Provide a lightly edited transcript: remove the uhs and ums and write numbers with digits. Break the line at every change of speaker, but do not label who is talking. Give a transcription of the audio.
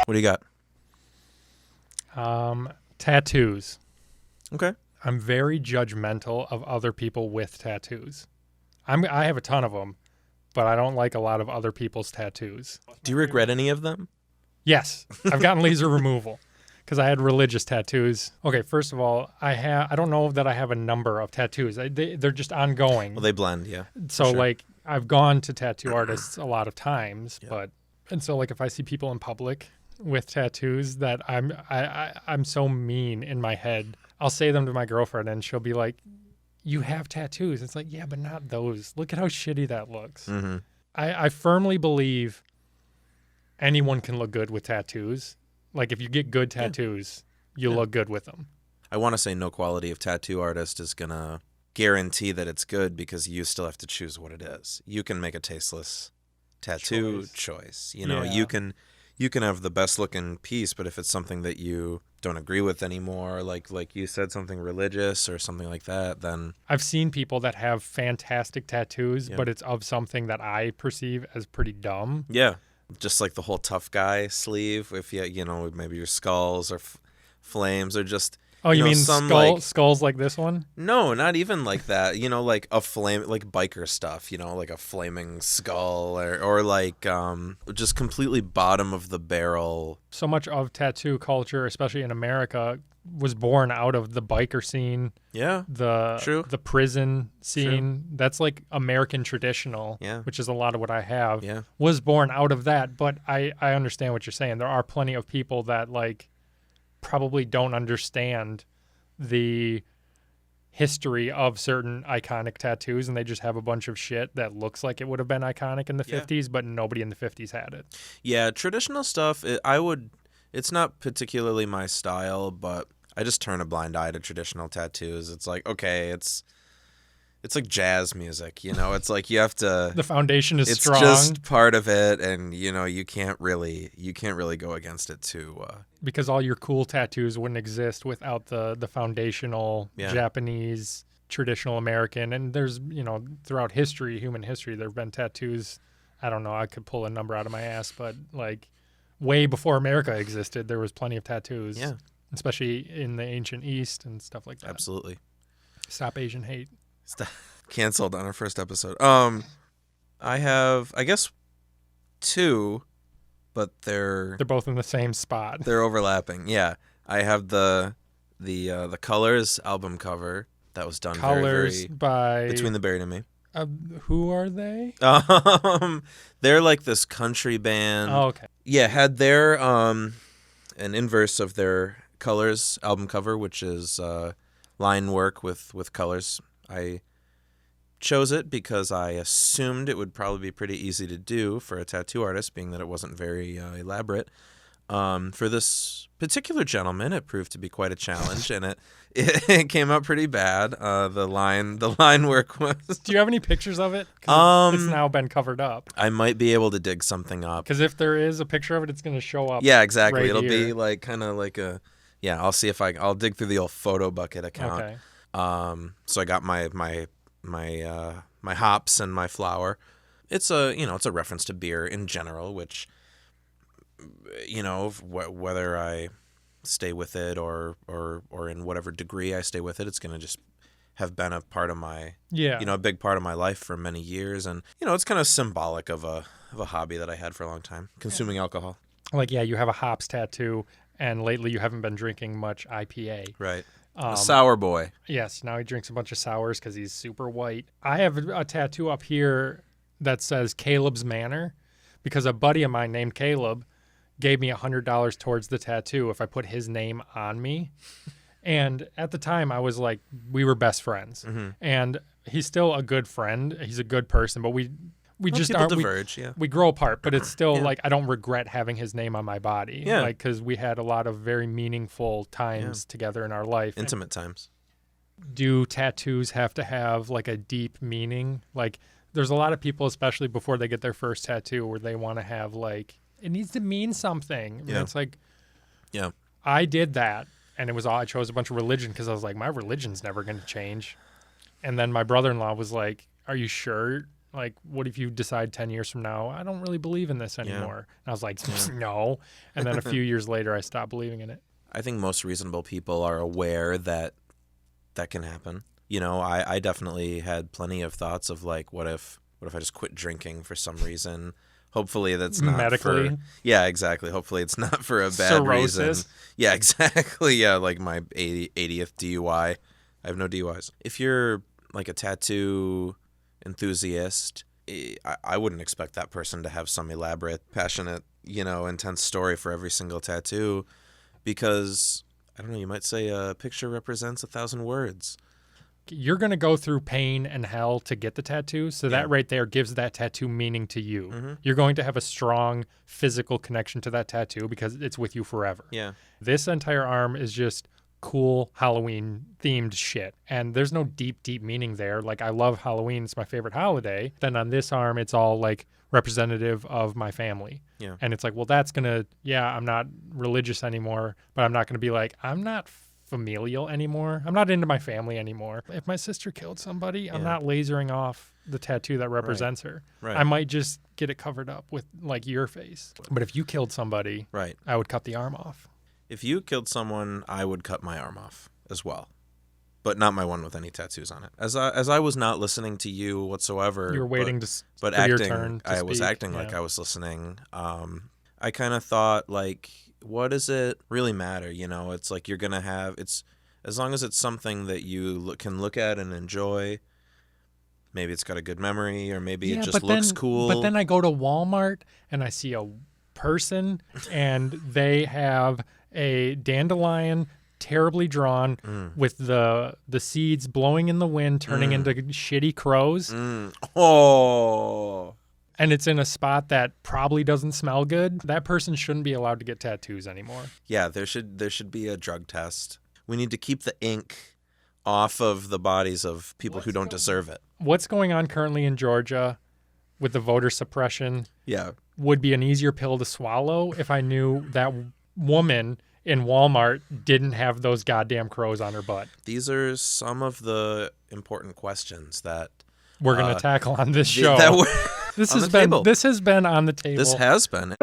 What do you got?
Tattoos.
Okay.
I'm very judgmental of other people with tattoos. I have a ton of them, but I don't like a lot of other people's tattoos.
Do you regret any of them?
Yes, I've gotten laser removal because I had religious tattoos. Okay, first of all, I don't know that I have a number of tattoos. They're just ongoing.
Well, they blend, yeah.
So
sure.
like I've gone to tattoo artists a lot of times,
Yeah.
but and so like if I see people in public with tattoos that I'm so mean in my head, I'll say them to my girlfriend and she'll be like, "You have tattoos." It's like, "Yeah, but not those. Look at how shitty that looks."
Mm-hmm.
I firmly believe anyone can look good with tattoos. Like if you get good tattoos, you look good with them.
I want to say no quality of tattoo artist is going to guarantee that it's good because you still have to choose what it is. You can make a tasteless tattoo choice. You know,
Yeah.
you can have the best looking piece, but if it's something that you don't agree with anymore, like you said, something religious or something like that, then
I've seen people that have fantastic tattoos,
Yeah.
but it's of something that I perceive as pretty dumb.
yeah, just like the whole tough guy sleeve. If you know, maybe your skulls or flames or just
Oh, you
know,
mean
some
skulls like this one?
No, not even like that. You know, like a flame, like biker stuff. You know, like a flaming skull, or like just completely bottom of the barrel.
So much of tattoo culture, especially in America, was born out of the biker scene,
Yeah, True.
the prison scene. That's like American traditional,
Yeah.
which is a lot of what I have.
yeah,
Was born out of that, but I understand what you're saying. There are plenty of people that like probably don't understand the history of certain iconic tattoos and they just have a bunch of shit that looks like it would have been iconic in the
Yeah.
50s, but nobody in the 50s had it.
yeah. Traditional stuff. It's not particularly my style, but I just turn a blind eye to traditional tattoos. It's like, okay, it's like jazz music. You know, it's like you have to.
The foundation is
It's
strong
just part of it, and you know you can't really go against it too.
because all your cool tattoos wouldn't exist without the foundational
Yeah.
Japanese traditional American. And there's, you know, throughout history, human history, there have been tattoos. I don't know, I could pull a number out of my ass, but like way before America existed, there was plenty of tattoos.
Yeah.
Especially in the ancient East and stuff like that.
Absolutely.
Stop Asian hate.
Canceled on our first episode. I have, I guess, 2, but they're
They're both in the same spot.
overlapping. Yeah, I have the Colors album cover that was done
Colors
very,
by
very Between the Buried and Me.
who are they?
They're like this country band.
Oh, okay.
Yeah, had their an inverse of their Colors album cover, which is line work with colors. I chose it because I assumed it would probably be pretty easy to do for a tattoo artist, being that it wasn't very elaborate. For this particular gentleman, it proved to be quite a challenge, and it came out pretty bad. The line work was.
Do you have any pictures of it? 'Cause it's now been covered up.
I might be able to dig something up.
Because if there is a picture of it, it's going to show up.
Yeah, exactly.
right
It'll be
here.
like kind of like a. Yeah, I'll see if I'll dig through the old photo bucket account.
Okay.
So I got my hops and my flour. It's a reference to beer in general, which, you know, whether I stay with it or in whatever degree I stay with it, it's gonna just have been a part of my,
Yeah.
a big part of my life for many years, and it's kind of symbolic of a hobby that I had for a long time, consuming alcohol.
Like, yeah, you have a hops tattoo, and lately you haven't been drinking much IPA.
Right. A sour boy.
Yes, now he drinks a bunch of sours because he's super white. I have a tattoo up here that says Caleb's Manor because a buddy of mine named Caleb gave me $100 towards the tattoo if I put his name on me. And at the time, I was like, we were best friends.
Mm-hmm.
And he's still a good friend. He's a good person, but we just
people
aren't.
diverge. Yeah.
We grow apart, but it's still
Yeah.
like I don't regret having his name on my body.
Yeah.
Like, because we had a lot of very meaningful times together in our life.
Intimate times.
Do tattoos have to have like a deep meaning? Like, there's a lot of people, especially before they get their first tattoo, where they want to have like it needs to mean something. And
Yeah.
it's like,
Yeah.
I did that, and it was all I chose a bunch of religion because I was like, my religion's never going to change. And then my brother-in-law was like, "Are you sure Like, what if you decide 10 years from now, I don't really believe in this anymore? And I was like, no. And then a few years later, I stopped believing in it.
I think most reasonable people are aware that that can happen. You know, I definitely had plenty of thoughts of like, what if I just quit drinking for some reason? Hopefully that's not
Medically?
for... Yeah, exactly. Hopefully it's not for a bad
Cirrhosis?
reason. Yeah, exactly. Yeah, like my 80th DUI. I have no DUIs. If you're like a tattoo enthusiast, I wouldn't expect that person to have some elaborate, passionate, you know, intense story for every single tattoo, because, I don't know, you might say a picture represents 1,000 words.
You're going to go through pain and hell to get the tattoo. So
Yeah.
that right there gives that tattoo meaning to you.
Mm-hmm.
You're going to have a strong physical connection to that tattoo because it's with you forever.
Yeah.
This entire arm is just cool Halloween themed shit. And there's no deep, deep meaning there. Like, I love Halloween. It's my favorite holiday. Then on this arm, it's all like representative of my family.
Yeah.
And it's like, well, that's going to, yeah, I'm not religious anymore, but I'm not going to be like, I'm not familial anymore. I'm not into my family anymore. If my sister killed somebody, I'm
Yeah.
not lasering off the tattoo that represents her.
Right.
I might just get it covered up with like your face. But if you killed somebody,
Right.
I would cut the arm off.
If you killed someone, I would cut my arm off as well, but not my one with any tattoos on it. As I was not listening to you whatsoever.
You were waiting
but
for your
acting,
turn to
I was
speak.
acting like
Yeah.
I was listening. I kind of thought, like, what does it really matter? You know, it's like you're gonna have it's as long as it's something that you can look at and enjoy. Maybe it's got a good memory, or maybe it just
but
looks
then,
cool.
But then I go to Walmart and I see a person and they have a dandelion terribly drawn with the seeds blowing in the wind turning into shitty crows,
Oh.
and it's in a spot that probably doesn't smell good. That person shouldn't be allowed to get tattoos anymore.
Yeah, there should be a drug test. We need to keep the ink off of the bodies of people who don't deserve it.
What's going on currently in Georgia with the voter suppression
Yeah.
would be an easier pill to swallow if I knew that woman in Walmart didn't have those goddamn crows on her butt.
These are some of the important questions that
We're going to tackle on this show.
that were
This
on
has
the
been
table.
this has been on the table.
This has been.